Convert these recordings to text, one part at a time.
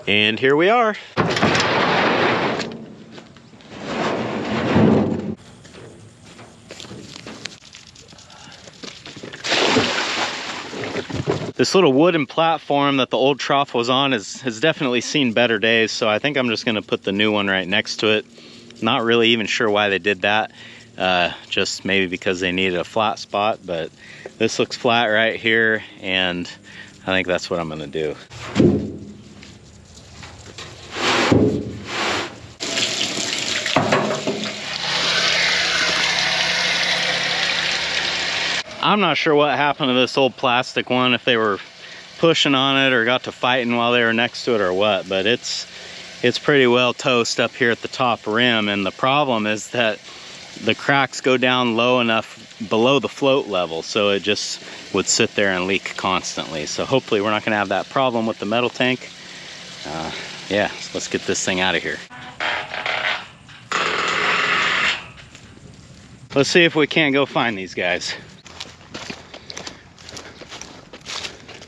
And here we are. This little wooden platform that the old trough was on has definitely seen better days, so I think I'm just gonna put the new one right next to it. Not really even sure why they did that, just maybe because they needed a flat spot, but this looks flat right here, and I think that's what I'm gonna do. I'm not sure what happened to this old plastic one, if they were pushing on it or got to fighting while they were next to it or what, but it's pretty well toast up here at the top rim, and the problem is that the cracks go down low enough below the float level, so it just would sit there and leak constantly. So hopefully we're not gonna have that problem with the metal tank. Yeah, so let's get this thing out of here. Let's see if we can't go find these guys.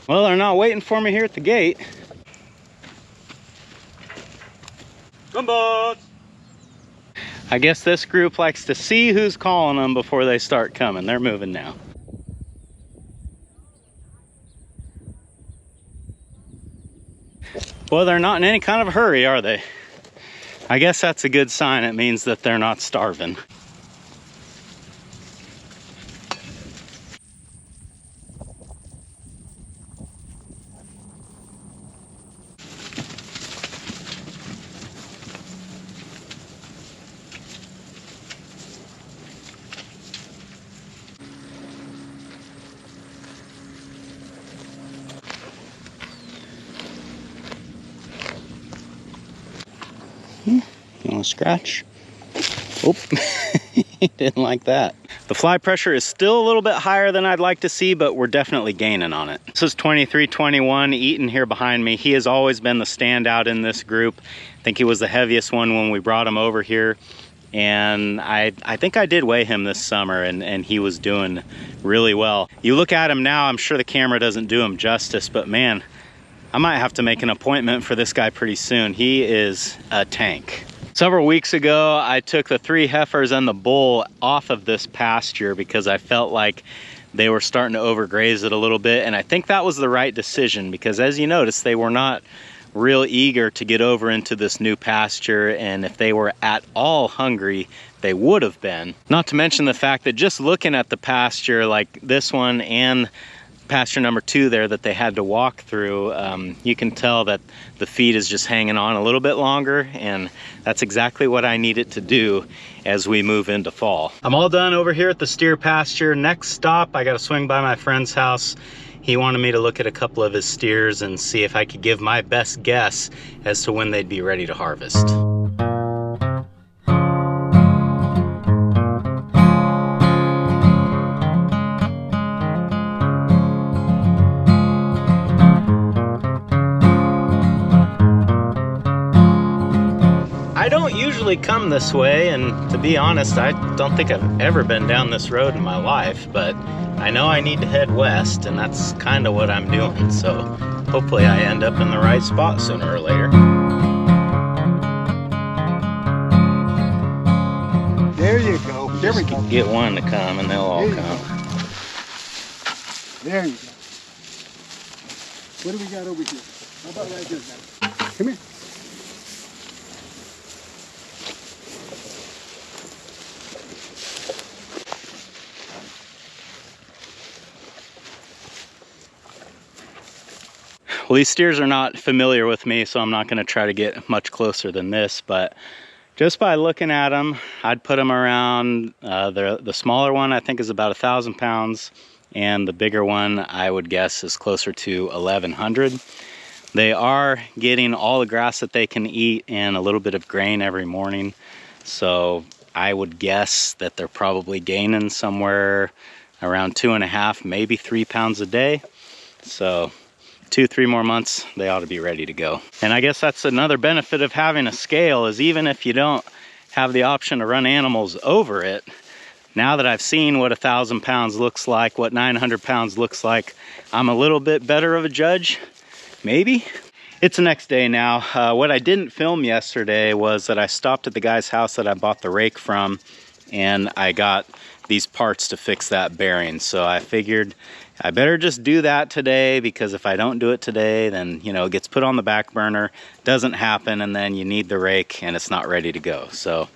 Well, they're not waiting for me here at the gate. Gumbos! I guess this group likes to see who's calling them before they start coming. They're moving now. Well, they're not in any kind of a hurry, are they? I guess that's a good sign. It means that they're not starving. You want to scratch? Oh, he didn't like that. The fly pressure is still a little bit higher than I'd like to see, but we're definitely gaining on it. This is 2321, Eaton here behind me. He has always been the standout in this group. I think he was the heaviest one when we brought him over here. And I think I did weigh him this summer, and he was doing really well. You look at him now, I'm sure the camera doesn't do him justice, but man, I might have to make an appointment for this guy pretty soon. He is a tank. Several weeks ago, I took the 3 heifers and the bull off of this pasture because I felt like they were starting to overgraze it a little bit, and I think that was the right decision because, as you notice, they were not real eager to get over into this new pasture, and if they were at all hungry, they would have been. Not to mention the fact that just looking at the pasture like this one and pasture number 2 there that they had to walk through, you can tell that the feed is just hanging on a little bit longer, and that's exactly what I need it to do as we move into fall. I'm all done over here at the steer pasture. Next stop, I got to swing by my friend's house. He wanted me to look at a couple of his steers and see if I could give my best guess as to when they'd be ready to harvest. I don't usually come this way, and to be honest, I don't think I've ever been down this road in my life, but I know I need to head west, and that's kind of what I'm doing, so hopefully I end up in the right spot sooner or later. There you go. There we go. Get one to come, and they'll all come. There you go. What do we got over here? How about right here, guys? Come here. Well, these steers are not familiar with me, so I'm not going to try to get much closer than this, but just by looking at them, I'd put them around, the smaller one I think is about 1,000 pounds, and the bigger one I would guess is closer to 1,100. They are getting all the grass that they can eat and a little bit of grain every morning, so I would guess that they're probably gaining somewhere around 2.5, maybe 3 pounds a day. So 2-3 more months, they ought to be ready to go. And I guess that's another benefit of having a scale, is even if you don't have the option to run animals over it, now that I've seen what 1,000 pounds looks like, what 900 pounds looks like, I'm a little bit better of a judge, maybe. It's the next day now. What I didn't film yesterday was that I stopped at the guy's house that I bought the rake from, and I got these parts to fix that bearing. So I figured I better just do that today, because if I don't do it today, then, you know, it gets put on the back burner, doesn't happen, and then you need the rake and it's not ready to go. So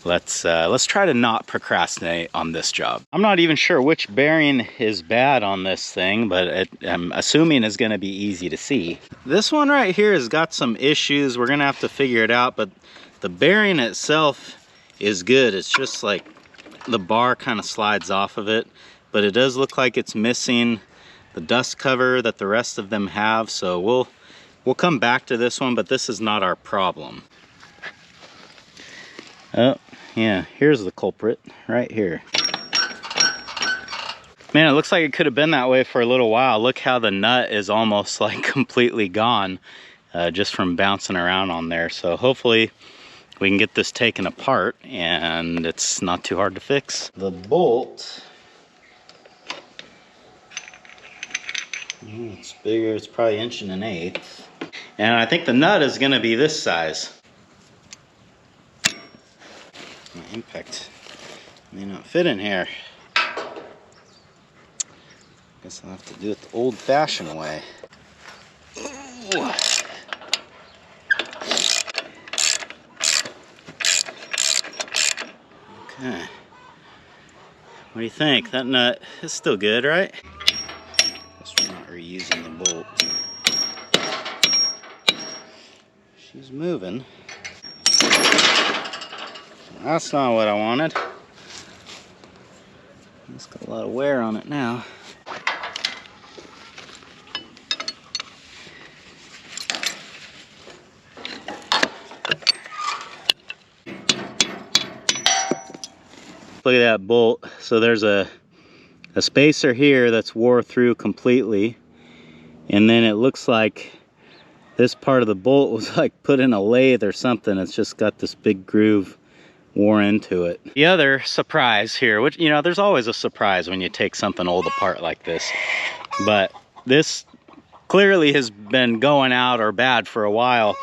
let's try to not procrastinate on this job. I'm not even sure which bearing is bad on this thing, but I'm assuming it's going to be easy to see. This one right here has got some issues. We're going to have to figure it out, but the bearing itself is good. It's just like the bar kind of slides off of it, but it does look like it's missing the dust cover that the rest of them have. So we'll come back to this one, but this is not our problem. Oh, yeah, here's the culprit right here. Man, it looks like it could have been that way for a little while. Look how the nut is almost like completely gone just from bouncing around on there. So hopefully we can get this taken apart and it's not too hard to fix. The bolt, it's bigger, it's probably 1 1/8. And I think the nut is gonna be this size. My impact may not fit in here. Guess I'll have to do it the old-fashioned way. Ooh. Okay. What do you think? That nut is still good, right? Guess we're not reusing the bolt. She's moving. That's not what I wanted. It's got a lot of wear on it now. Look at that bolt. So there's a spacer here that's wore through completely, and then it looks like this part of the bolt was like put in a lathe or something. It's just got this big groove wore into it. The other surprise here, which, you know, there's always a surprise when you take something old apart like this, but this clearly has been going out or bad for a while,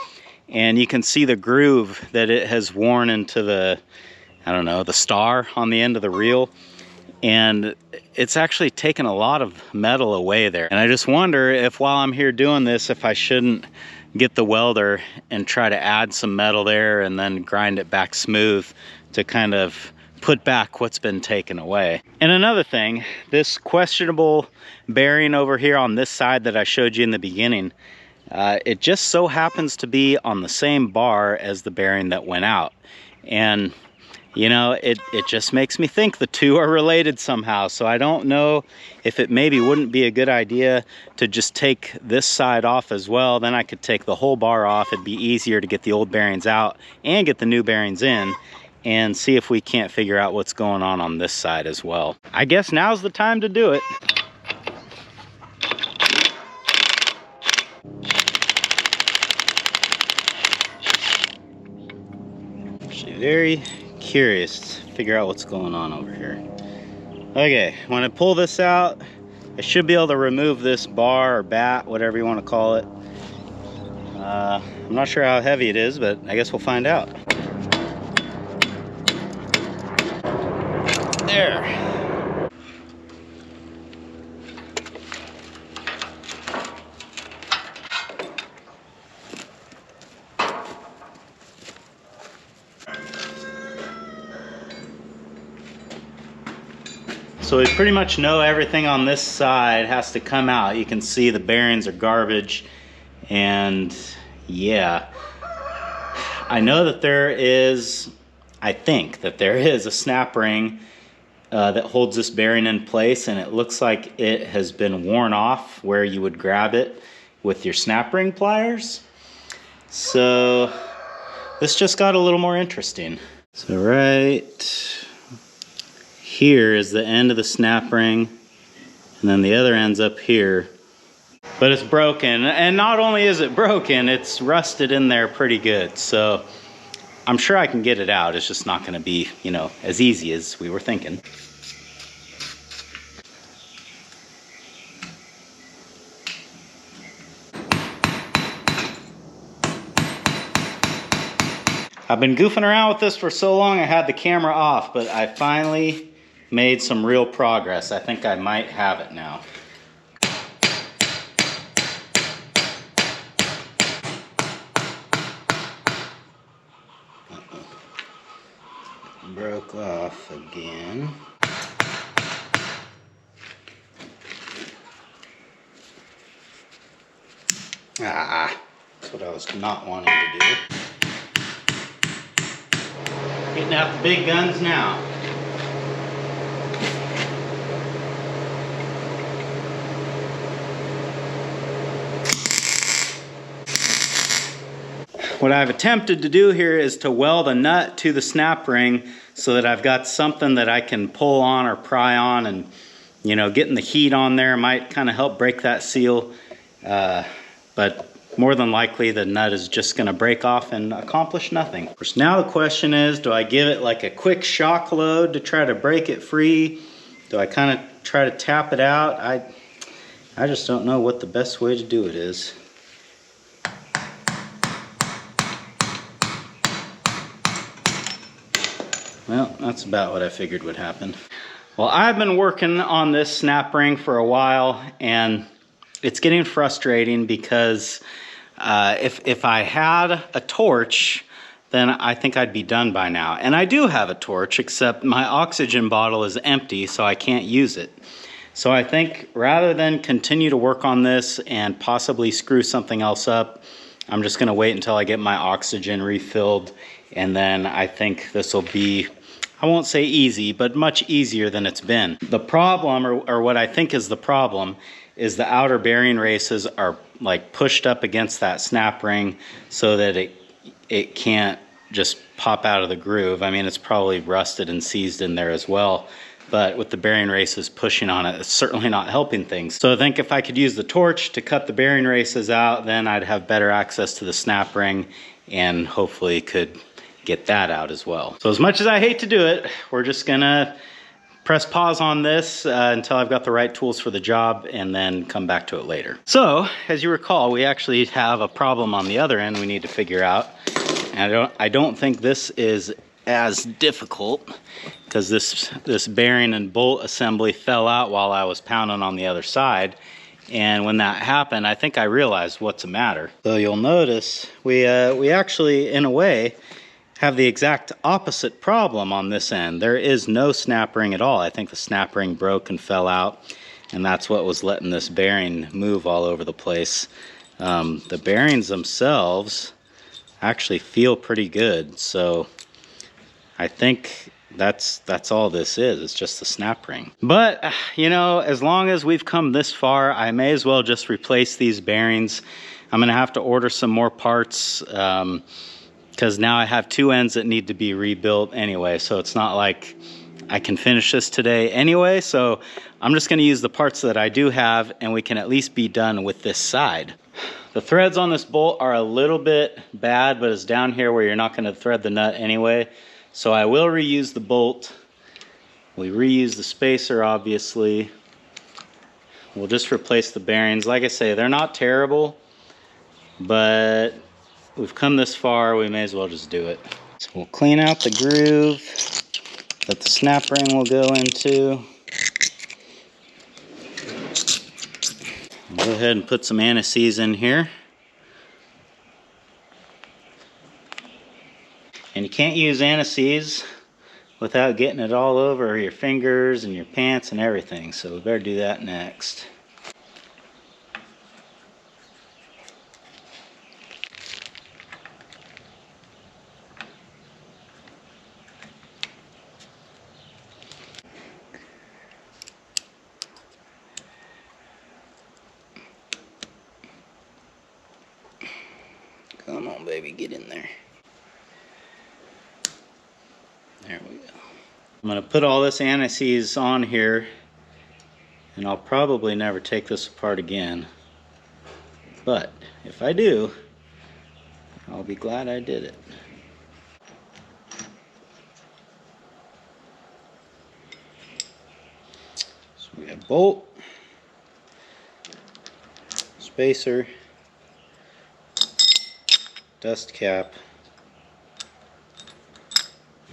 and you can see the groove that it has worn into the, I don't know, the star on the end of the reel, and it's actually taken a lot of metal away there. And I just wonder if, while I'm here doing this, if I shouldn't get the welder and try to add some metal there and then grind it back smooth to kind of put back what's been taken away. And another thing, this questionable bearing over here on this side that I showed you in the beginning, it just so happens to be on the same bar as the bearing that went out. And you know, it just makes me think the two are related somehow. So I don't know if it maybe wouldn't be a good idea to just take this side off as well. Then I could take the whole bar off. It'd be easier to get the old bearings out and get the new bearings in, and see if we can't figure out what's going on this side as well. I guess now's the time to do it. Actually, very curious to figure out what's going on over here. Okay, when I pull this out, I should be able to remove this bar or bat, whatever you want to call it. I'm not sure how heavy it is, but I guess we'll find out. There. So we pretty much know everything on this side has to come out. You can see the bearings are garbage, and yeah. I know that there is, I think that there is a snap ring that holds this bearing in place, and it looks like it has been worn off where you would grab it with your snap ring pliers. So this just got a little more interesting. So right here is the end of the snap ring, and then the other end's up here. But it's broken, and not only is it broken, it's rusted in there pretty good. So I'm sure I can get it out. It's just not gonna be, you know, as easy as we were thinking. I've been goofing around with this for so long I had the camera off, but I finally made some real progress. I think I might have it now. Broke off again. Ah, that's what I was not wanting to do. Getting out the big guns now. What I've attempted to do here is to weld a nut to the snap ring so that I've got something that I can pull on or pry on, and you know, getting the heat on there might kind of help break that seal. But more than likely the nut is just going to break off and accomplish nothing. Of course, now the question is, do I give it like a quick shock load to try to break it free? Do I kind of try to tap it out? I just don't know what the best way to do it is. Well, that's about what I figured would happen. Well, I've been working on this snap ring for a while, and it's getting frustrating because if I had a torch, then I think I'd be done by now. And I do have a torch, except my oxygen bottle is empty, so I can't use it. So I think rather than continue to work on this and possibly screw something else up, I'm just gonna wait until I get my oxygen refilled, and then I think this will be, I won't say easy, but much easier than it's been. The problem, or what I think is the problem, is the outer bearing races are like pushed up against that snap ring so that it can't just pop out of the groove. I mean, it's probably rusted and seized in there as well, but with the bearing races pushing on it, it's certainly not helping things. So I think if I could use the torch to cut the bearing races out, then I'd have better access to the snap ring and hopefully could get that out as well. So as much as I hate to do it, we're just gonna press pause on this until I've got the right tools for the job, and then come back to it later. So, as you recall, we actually have a problem on the other end we need to figure out. And I don't think this is as difficult, because this bearing and bolt assembly fell out while I was pounding on the other side. And when that happened, I think I realized what's the matter. So you'll notice we actually, in a way, have the exact opposite problem on this end. There is no snap ring at all. I think the snap ring broke and fell out, and that's what was letting this bearing move all over the place. The bearings themselves actually feel pretty good, so I think that's all this is. It's just the snap ring. But you know, as long as we've come this far, I may as well just replace these bearings. I'm gonna have to order some more parts, because now I have two ends that need to be rebuilt anyway, so it's not like I can finish this today anyway. So I'm just gonna use the parts that I do have, and we can at least be done with this side. The threads on this bolt are a little bit bad, but it's down here where you're not gonna thread the nut anyway. So I will reuse the bolt. We reuse the spacer, obviously. We'll just replace the bearings. Like I say, they're not terrible, but we've come this far, we may as well just do it. So we'll clean out the groove that the snap ring will go into. Go ahead and put some anti-seize in here. And you can't use anti-seize without getting it all over your fingers and your pants and everything, so we better do that next. Come on, baby, get in there. There we go. I'm gonna put all this anti-seize on here, and I'll probably never take this apart again. But if I do, I'll be glad I did it. So we have bolt, spacer, dust cap,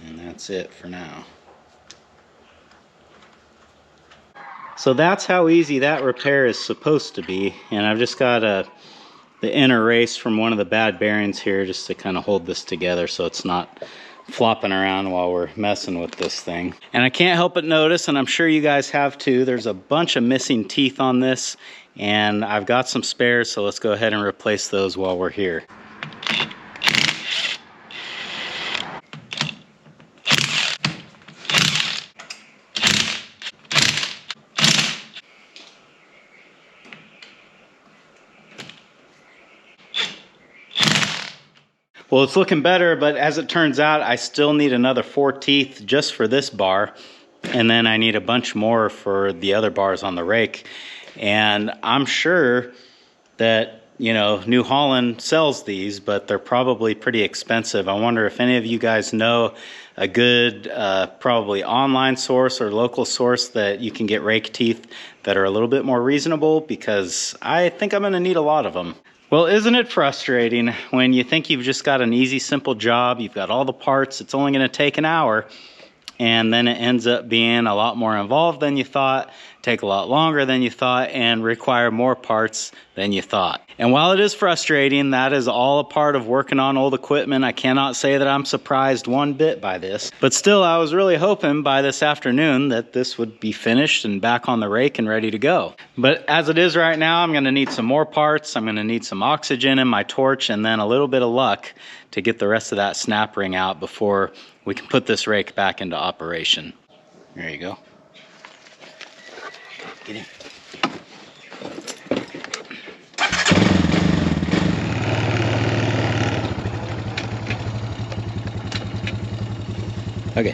And that's it for now. So that's how easy that repair is supposed to be. And I've just got the inner race from one of the bad bearings here just to kind of hold this together so it's not flopping around while we're messing with this thing. And I can't help but notice, and I'm sure you guys have too, there's a bunch of missing teeth on this, and I've got some spares, so let's go ahead and replace those while we're here. Well, it's looking better, but as it turns out, I still need another 4 teeth just for this bar. And then I need a bunch more for the other bars on the rake. And I'm sure that, you know, New Holland sells these, but they're probably pretty expensive. I wonder if any of you guys know a good, probably online source or local source that you can get rake teeth that are a little bit more reasonable, because I think I'm gonna need a lot of them. Well, isn't it frustrating when you think you've just got an easy, simple job, you've got all the parts, it's only gonna take an hour, and then it ends up being a lot more involved than you thought, take a lot longer than you thought, and require more parts than you thought. And while it is frustrating, that is all a part of working on old equipment. I cannot say that I'm surprised one bit by this, but still I was really hoping by this afternoon that this would be finished and back on the rake and ready to go. But as it is right now, I'm gonna need some more parts, I'm gonna need some oxygen in my torch, and then a little bit of luck to get the rest of that snap ring out before we can put this rake back into operation. There you go. Get in. Okay.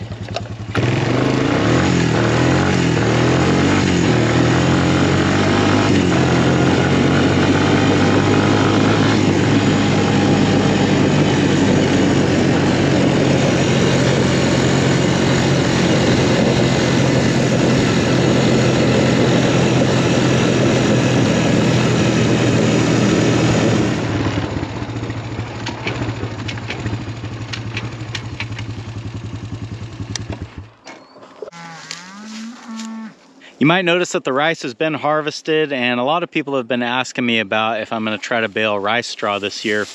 You might notice that the rice has been harvested, and a lot of people have been asking me about if I'm going to try to bale rice straw this year.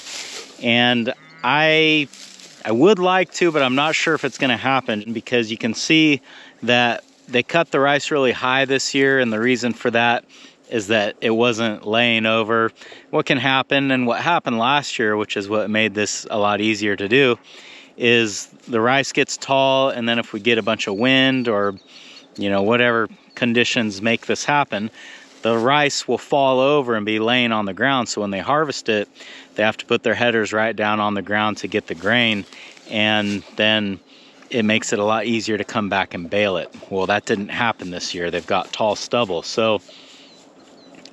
And I would like to, but I'm not sure if it's going to happen, because you can see that they cut the rice really high this year, and the reason for that is that it wasn't laying over. What can happen, and what happened last year, which is what made this a lot easier to do, is the rice gets tall, and then if we get a bunch of wind or, you know, whatever conditions make this happen, the rice will fall over and be laying on the ground. So when they harvest it, they have to put their headers right down on the ground to get the grain, and then it makes it a lot easier to come back and bale it. Well, that didn't happen this year. They've got tall stubble. So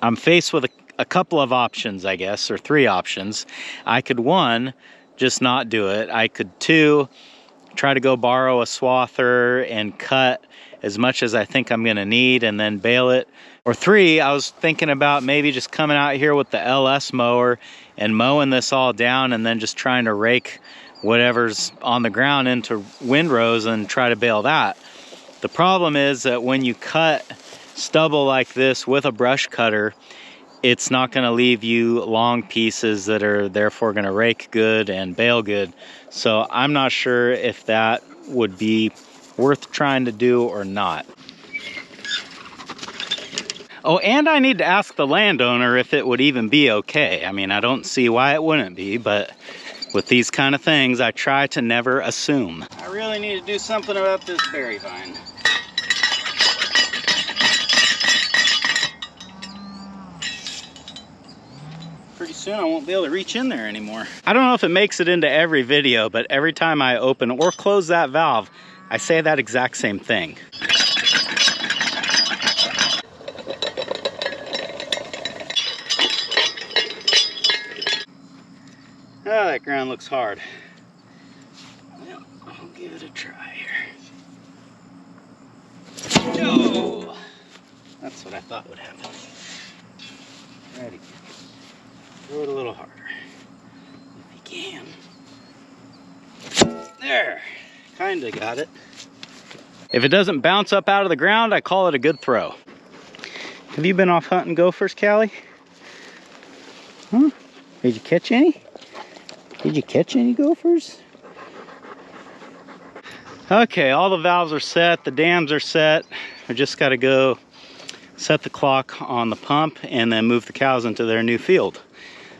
I'm faced with a couple of options, I guess, or 3 options. I could, 1, just not do it. I could, 2, try to go borrow a swather and cut as much as I think I'm gonna need and then bale it. Or 3, I was thinking about maybe just coming out here with the LS mower and mowing this all down and then just trying to rake whatever's on the ground into windrows and try to bale that. The problem is that when you cut stubble like this with a brush cutter, it's not gonna leave you long pieces that are therefore gonna rake good and bale good. So I'm not sure if that would be worth trying to do or not. Oh, and I need to ask the landowner if it would even be okay. I mean, I don't see why it wouldn't be, but with these kind of things, I try to never assume. I really need to do something about this berry vine. Pretty soon I won't be able to reach in there anymore. I don't know if it makes it into every video, but every time I open or close that valve, I say that exact same thing. Oh, that ground looks hard. Well, I'll give it a try here. No! That's what I thought would happen. Ready. Throw it a little harder. If you can. There. Kinda got it. If it doesn't bounce up out of the ground, I call it a good throw. Have you been off hunting gophers, Callie? Huh? Did you catch any? Did you catch any gophers? Okay, all the valves are set, the dams are set. I just gotta go set the clock on the pump and then move the cows into their new field,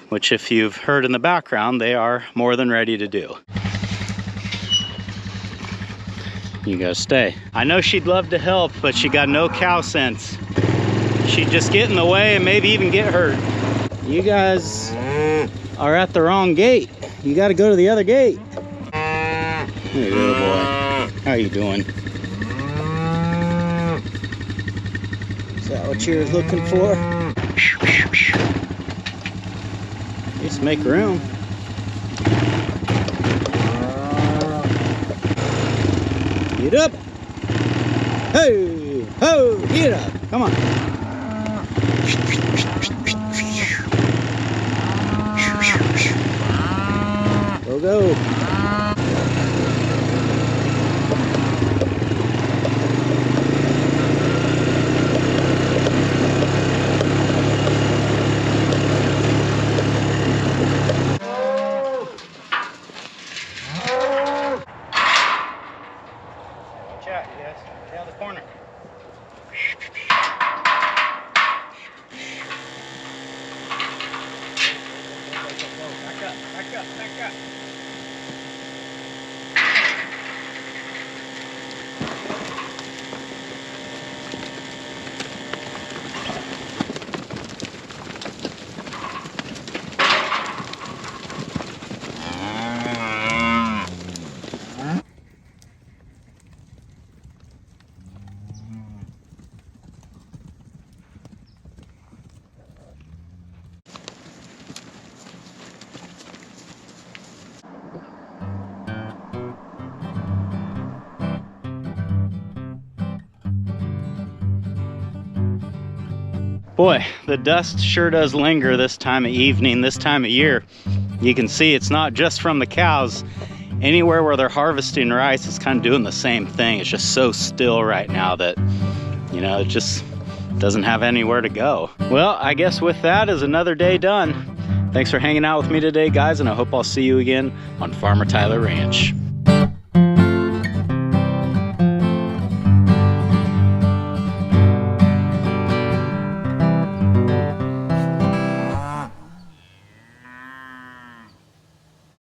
which if you've heard in the background, they are more than ready to do. You gotta stay. I know she'd love to help, but she got no cow sense. She'd just get in the way and maybe even get hurt. You guys are at the wrong gate. You gotta go to the other gate. Hey, little boy. How you doing? Is that what you're looking for? Just make room. Get up! Hey! Ho! Get up! Come on! Go, go! Boy, the dust sure does linger this time of evening, this time of year. You can see it's not just from the cows. Anywhere where they're harvesting rice, it's kind of doing the same thing. It's just so still right now that, you know, it just doesn't have anywhere to go. Well, I guess with that is another day done. Thanks for hanging out with me today, guys, and I hope I'll see you again on Farmer Tyler Ranch.